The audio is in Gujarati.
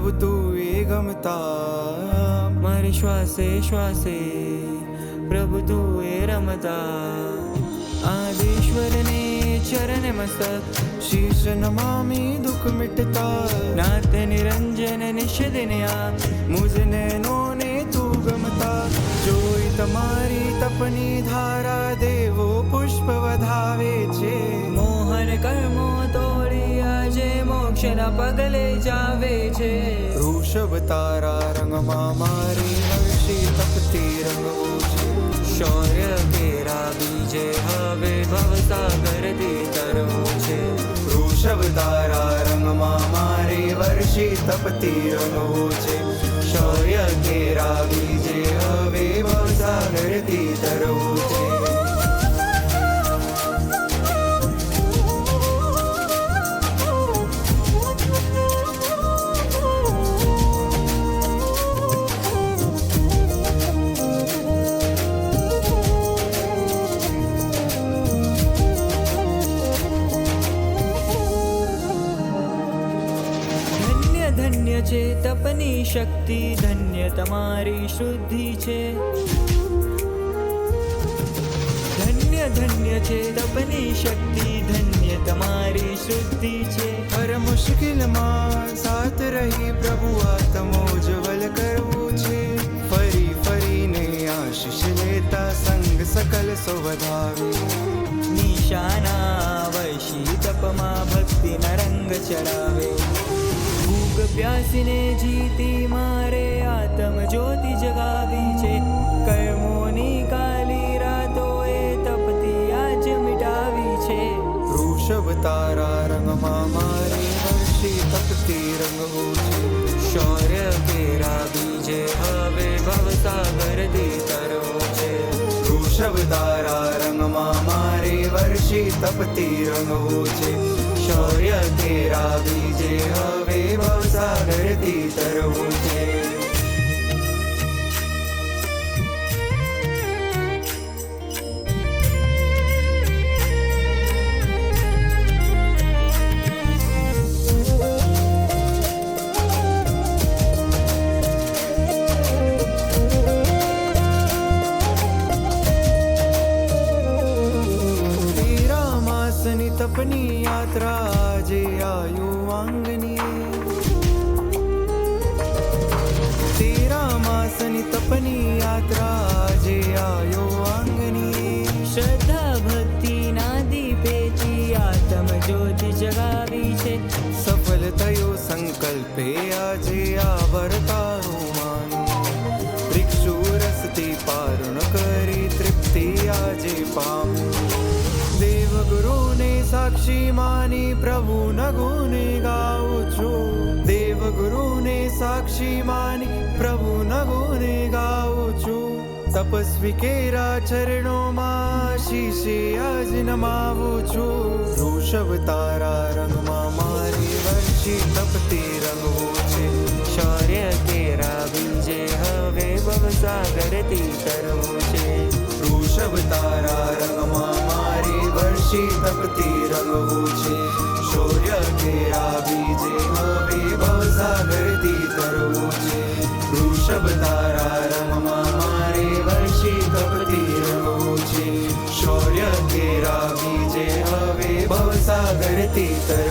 પ્રભુ તું એ ગમતા, મારે શ્વાસે શ્વાસે પ્રભુ તું એ રમતા. આદેશ્વરને ચરણ મસ્તક શીશ નમામી દુઃખ મિટતા. નાથ નિરંજન નિષદિનયા મુજને નોને તું ગમતા. જોઈ તમારી તપની ધારા દેવો પુષ્પ વધાવે છે. મોહન કર્મો તોડી આજે મોક્ષના પગલે જાવે છે. વૃષભ તારા રંગમાં મારી હર્ષી તપતી રંગવું છે. શૌર્ય કેરા બીજે હવે ભવસાગરથી તરવું છે. વૃષભ તારા રંગમાં મારી વર્ષી તપતી રંગવું છે. શૌર્ય કેરા બીજે હવે ભવસાગરથી તરવું છે. ધન્ય છે તપની શક્તિ, ધન્ય તમારી શુદ્ધિ છે. ધન્ય ધન્ય છે તપની શક્તિ, ધન્ય તમારી શુદ્ધિ છે. હર મુશ્કેલમાં સાથ રહી પ્રભુ આત્મોજ્જવલ કરવું છે. ફરી ફરીને આશીષ લેતા સંગ સકલ સો વધાવે. નિશાના વૈશી તપમાં ભક્તિના રંગ ચડાવે. ભૂખ પ્યાસીને જીતી મારે આત્મ જ્યોતિ જગાવી છે. કર્મોની કાલી રાતોએ તપતી આજ મિટાવી છે. વૃષભ તારા રંગમાં મારી વર્ષી તપતી રંગવું છે. શૌર્ય કેરા બીજે હવે ભવસાગરથી તરવું છે. વૃષભ તારા રંગમાં મારી વર્ષી તપતી રંગવું છે. શૌર્ય કેરા બીજે હવે ભવસાગરથી તરવું છે. તપની યાત્રા આજે આયુ વાંગની. તેરા માસની તપની યાત્રા આજે આયો વાંગની. શ્રદ્ધા ભક્તિ ના દીપેથી આત્મ જ્યોતિ જગાવી છે. સફળ થયો સંકલ્પે આજે આ વરતારું માનું. ભિક્ષુ રસથી પારણ કરી તૃપ્તિ આજે પામું. દેવગુરુને સાક્ષી માની પ્રભુ ન ગુને ગાઉં છું. દેવગુરુને સાક્ષી માની પ્રભુ ન ગુને ગાઉં છું. તપસ્વી કેરા ચરણોમાં શીશે આજ નમાવું છું. વૃષભ તારા રંગમાં મારી વર્ષી તપતી રંગવું છે. શૌર્ય કેરા બીજે હવે ભવસાગરથી તરવું છે. વૃષભ તારા રંગમાં મારી વર્ષી તપતી રંગવું છે. શૌર્ય કેરા બીજે હવે ભવસાગરથી તરવું છે. વૃષભ તારા રંગમાં મારી વર્ષી તપતી રંગવું છે. શૌર્ય કેરા બીજે હવે ભવસાગરથી તરવું